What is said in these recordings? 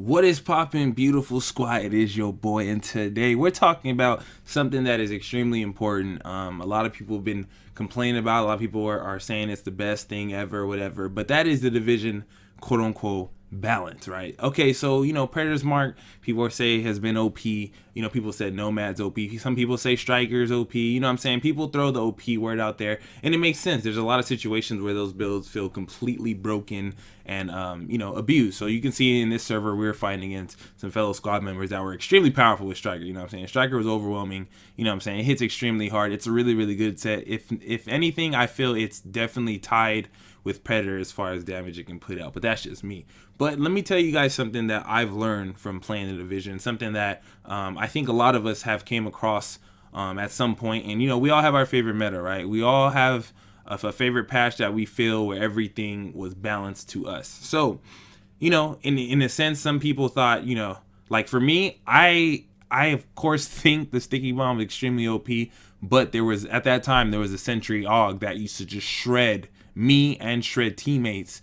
What is poppin', beautiful squad? It is your boy, and today we're talking about something that is extremely important. A lot of people have been complaining about. A lot of people are saying it's the best thing ever, whatever. But that is the division, quote unquote, balance, right? Okay, so Predator's Mark, people say has been OP. People said Nomad's OP. Some people say Striker's OP. You know what I'm saying? People throw the OP word out there, and it makes sense. There's a lot of situations where those builds feel completely broken and abused. So you can see in this server we were fighting against some fellow squad members that were extremely powerful with Striker. You know what I'm saying? Striker was overwhelming. You know what I'm saying? It hits extremely hard. It's a really good set. If anything, I feel it's definitely tied with Predator as far as damage it can put out, but that's just me. But let me tell you guys something that I've learned from playing the division, something that I think a lot of us have came across at some point. And we all have our favorite meta, right? We all have a favorite patch that we feel where everything was balanced to us. So in a sense, some people thought, like for me, I of course think the sticky bomb is extremely OP, but at that time there was a Sentry AUG that used to just shred me and shred teammates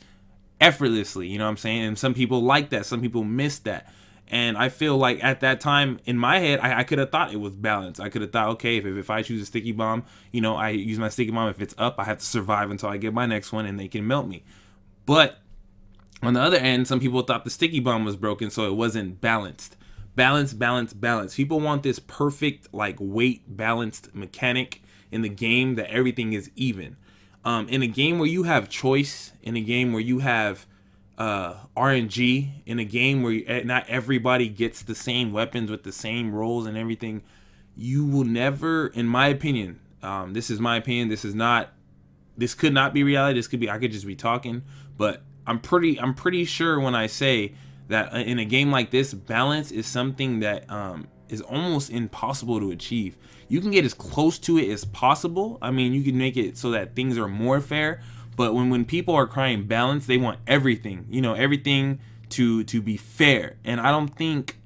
effortlessly. You know what I'm saying? And some people like that, some people miss that. And I feel like at that time in my head, I could have thought it was balanced. I could have thought, okay, if I choose a sticky bomb, I use my sticky bomb. If it's up, I have to survive until I get my next one and they can melt me. But on the other end, some people thought the sticky bomb was broken, so it wasn't balanced. Balance. People want this perfect, like, weight balanced mechanic in the game that everything is even. In a game where you have choice, in a game where you have RNG, in a game where not everybody gets the same weapons with the same roles and everything, you will never, in my opinion, this is my opinion, this could not be reality, this could be, I could just be talking, but I'm pretty sure when I say that in a game like this, balance is something that is almost impossible to achieve. You can get as close to it as possible. I mean, you can make it so that things are more fair, but when people are crying balance, they want everything, everything to be fair. And I don't think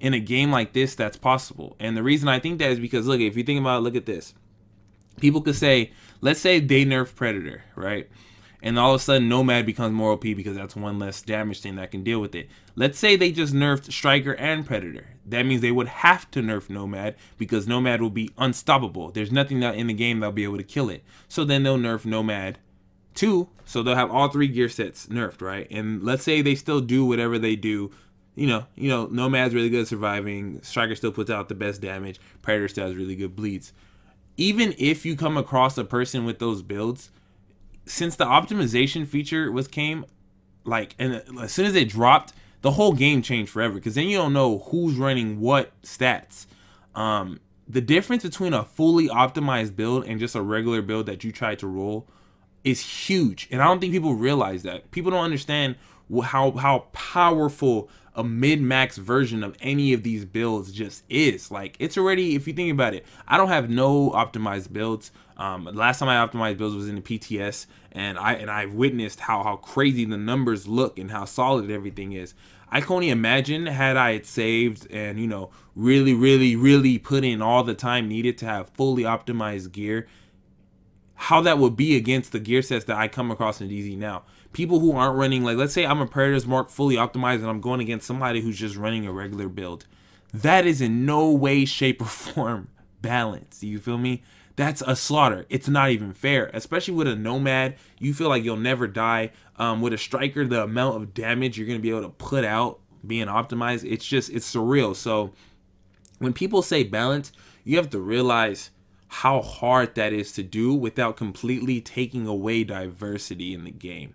in a game like this that's possible. And the reason I think that is because, look, if you think about it, look at this. People could say, let's say they nerf Predator, right? And all of a sudden Nomad becomes more OP because that's one less damage thing that can deal with it. Let's say they just nerfed Striker and Predator. That means they would have to nerf Nomad because Nomad will be unstoppable. There's nothing that in the game that'll be able to kill it. So then they'll nerf Nomad too. So they'll have all three gear sets nerfed, right? And let's say they still do whatever they do. Nomad's really good at surviving. Striker still puts out the best damage. Predator still has really good bleeds. Even if you come across a person with those builds, since the optimization feature came, and as soon as it dropped, the whole game changed forever, because then you don't know who's running what stats. The difference between a fully optimized build and just a regular build that you try to roll is huge, and I don't think people realize that. People don't understand how powerful a mid-max version of any of these builds just is. Like, it's already, if you think about it, I don't have no optimized builds. Last time I optimized builds was in the PTS, and I've witnessed how crazy the numbers look and how solid everything is. I can only imagine, had I had saved and really put in all the time needed to have fully optimized gear, how that would be against the gear sets that I come across in DZ now. People who aren't running, like, let's say I'm a Predator's Mark fully optimized and I'm going against somebody who's just running a regular build. That is in no way, shape, or form balanced. You feel me? That's a slaughter. It's not even fair. Especially with a Nomad, you feel like you'll never die. With a Striker, the amount of damage you're going to be able to put out being optimized, it's surreal. So when people say balance, you have to realize how hard that is to do without completely taking away diversity in the game.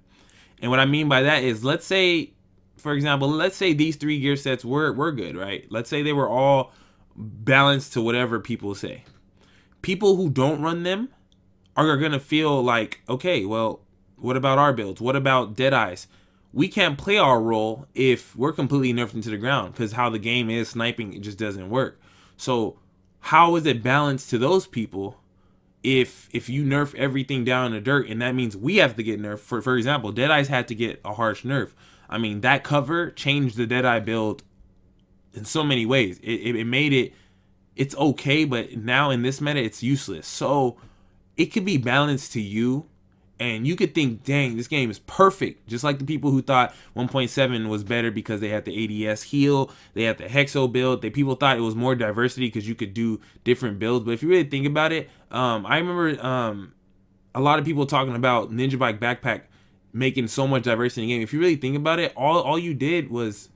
And what I mean by that is, let's say, for example, let's say these three gear sets were good, right? Let's say they were all balanced to whatever people say. People who don't run them are going to feel like, okay, well, what about our builds? What about Deadeyes? We can't play our role if we're completely nerfed into the ground, because how the game is, sniping, it just doesn't work. So how is it balanced to those people if you nerf everything down in the dirt, and that means we have to get nerfed? For example, Deadeyes had to get a harsh nerf. I mean, that cover changed the Deadeye build in so many ways. It made it's okay, but now in this meta, it's useless. So it could be balanced to you And you could think, dang, this game is perfect. Just like the people who thought 1.7 was better because they had the ADS heal, they had the Hexo build. People thought it was more diversity because you could do different builds. But if you really think about it, I remember a lot of people talking about Ninja Bike Backpack making so much diversity in the game. If you really think about it, all you did was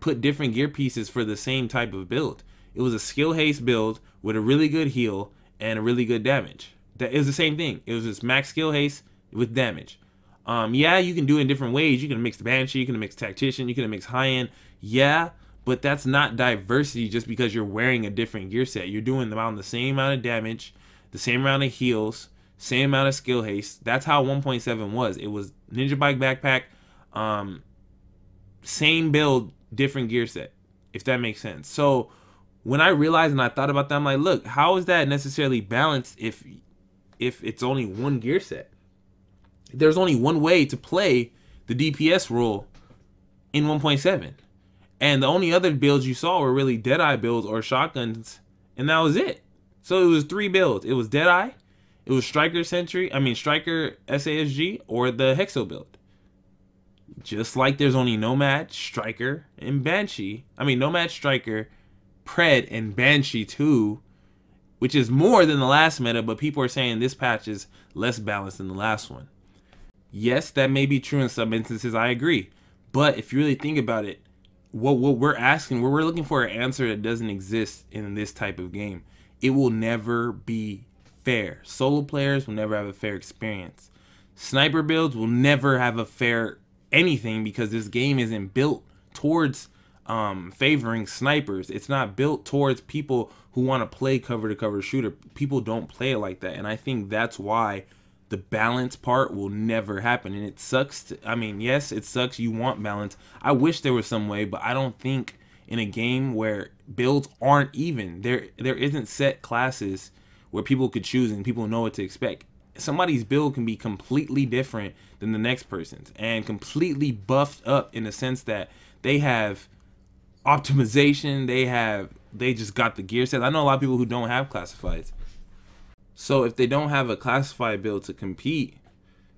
put different gear pieces for the same type of build. It was a skill haste build with a really good heal and a really good damage. That is the same thing. It was just max skill haste with damage. Yeah, you can do it in different ways. You can mix the Banshee, you can mix Tactician, you can mix high-end. Yeah, but that's not diversity just because you're wearing a different gear set. You're doing about the same amount of damage, the same amount of heals, same amount of skill haste. That's how 1.7 was. It was Ninja Bike Backpack, same build, different gear set, if that makes sense. So when I realized and I thought about that, I'm like, look, how is that necessarily balanced if it's only one gear set? There's only one way to play the DPS role in 1.7. And the only other builds you saw were really Deadeye builds or shotguns, and that was it. So it was 3 builds. It was Deadeye, it was Striker SASG, or the Hexo build. Just like there's only Nomad, Striker, and Banshee. Nomad, Striker, Pred, and Banshee 2, which is more than the last meta, but people are saying this patch is less balanced than the last one. Yes, that may be true in some instances, I agree. But if you really think about it, what we're asking, we're looking for an answer that doesn't exist in this type of game. It will never be fair. Solo players will never have a fair experience. Sniper builds will never have a fair anything because this game isn't built towards favoring snipers. It's not built towards people who want to play cover-to-cover shooter. People don't play it like that, and I think that's why the balance part will never happen. And it sucks yes, it sucks. You want balance. I wish there was some way, but I don't think in a game where builds aren't even, there isn't set classes where people could choose and people know what to expect. Somebody's build can be completely different than the next person's and completely buffed up in the sense that they have optimization, they just got the gear set. I know a lot of people who don't have classifieds. So if they don't have a classified build to compete,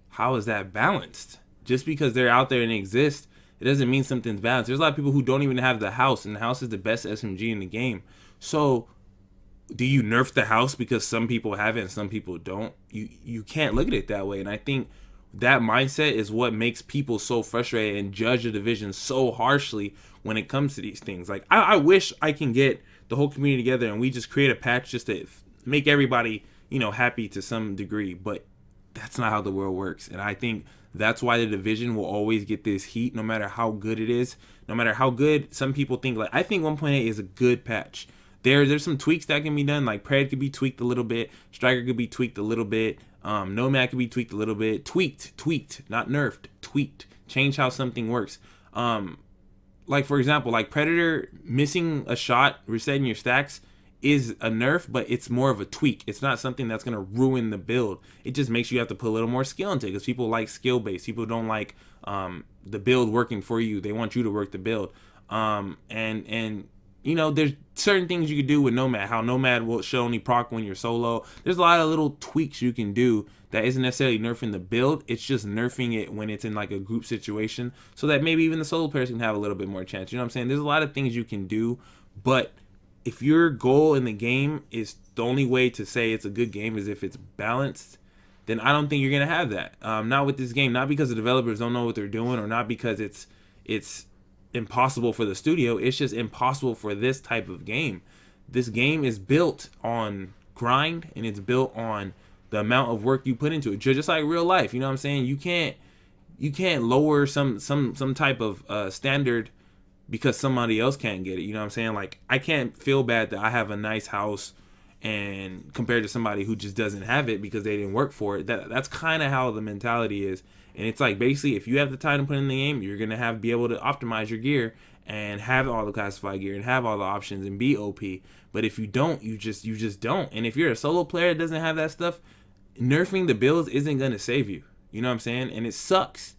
how is that balanced? Just because they're out there and exist, it doesn't mean something's balanced. There's a lot of people who don't even have the house, and the house is the best SMG in the game. So do you nerf the house because some people have it and some people don't? You can't look at it that way. And I think that mindset is what makes people so frustrated and judge the division so harshly when it comes to these things. Like I wish I can get the whole community together and we just create a patch just to make everybody, happy to some degree, but that's not how the world works. And I think that's why the division will always get this heat no matter how good it is, no matter how good some people think. Like I think 1.8 is a good patch. There's some tweaks that can be done, like Pred could be tweaked a little bit, Striker could be tweaked a little bit, Nomad could be tweaked a little bit, tweaked, not nerfed, tweaked, change how something works. Like for example, like Predator missing a shot, resetting your stacks is a nerf, but it's more of a tweak. It's not something that's gonna ruin the build. It just makes you have to put a little more skill into it because people like skill based. People don't like the build working for you. They want you to work the build. And there's certain things you can do with Nomad. How Nomad should only proc when you're solo. There's a lot of little tweaks you can do that isn't necessarily nerfing the build. It's just nerfing it when it's in like a group situation so that maybe even the solo players can have a little bit more chance. You know what I'm saying? There's a lot of things you can do, but if your goal in the game is the only way to say it's a good game is if it's balanced, then I don't think you're going to have that. Not with this game. Not because the developers don't know what they're doing or not because it's impossible for the studio. It's just impossible for this type of game. This game is built on grind and it's built on the amount of work you put into it. Just like real life. You know what I'm saying? You can't lower some type of standard because somebody else can't get it. You know what I'm saying? Like I can't feel bad that I have a nice house and compared to somebody who just doesn't have it because they didn't work for it. That's kind of how the mentality is. And it's like basically if you have the time to put in the game, you're gonna be able to optimize your gear and have all the classified gear and have all the options and be OP. But if you don't, you just don't. And if you're a solo player that doesn't have that stuff, nerfing the builds isn't gonna save you. You know what I'm saying? And it sucks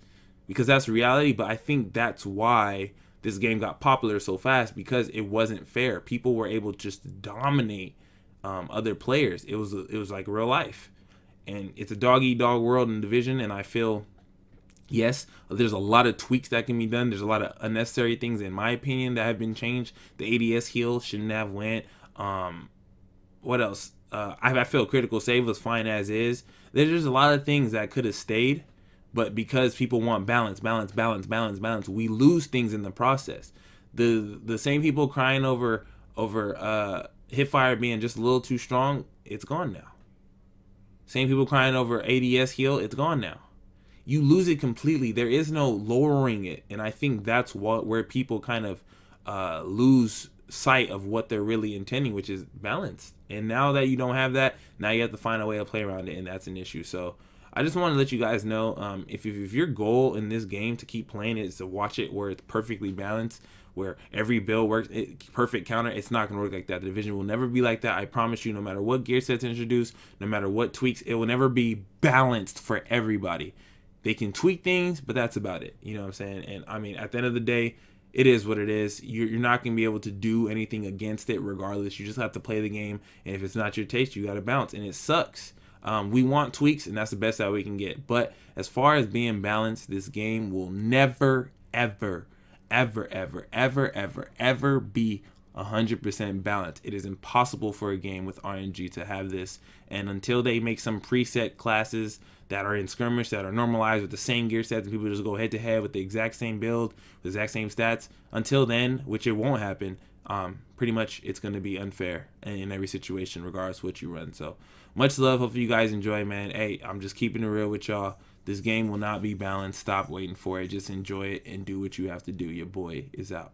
because that's reality. But I think that's why this game got popular so fast, because it wasn't fair. People were able just to dominate other players. It was like real life. and it's a dog eat dog world in Division, and I feel, yes, there's a lot of tweaks that can be done. There's a lot of unnecessary things, in my opinion, that have been changed. The ADS heal shouldn't have went. What else? I feel critical save was fine as is. There's just a lot of things that could have stayed, but because people want balance, we lose things in the process. The same people crying over Hipfire being just a little too strong, it's gone now. Same people crying over ADS heal, it's gone now. You lose it completely. There is no lowering it, and I think that's where people kind of lose sight of what they're really intending, which is balance. And now that you don't have that, now you have to find a way to play around it, and that's an issue. So I just want to let you guys know, if your goal in this game to keep playing is to watch it where it's perfectly balanced, where every build works, perfect counter, it's not going to work like that. The Division will never be like that. I promise you, no matter what gear sets introduced, no matter what tweaks, it will never be balanced for everybody. They can tweak things, but that's about it. You know what I'm saying? And I mean, at the end of the day, it is what it is. You're not going to be able to do anything against it regardless. You just have to play the game. And if it's not your taste, you got to bounce. And it sucks. We want tweaks, and that's the best that we can get. But as far as being balanced, this game will never, ever, ever, ever, ever, ever, ever be 100% balanced. It is impossible for a game with RNG to have this. And until they make some preset classes that are in skirmish, that are normalized with the same gear sets, and people just go head to head with the exact same build, the exact same stats, until then, which it won't happen, pretty much it's going to be unfair in every situation, regardless of what you run. So much love. Hopefully you guys enjoy, man. Hey, I'm just keeping it real with y'all. This game will not be balanced. Stop waiting for it. Just enjoy it and do what you have to do. Your boy is out.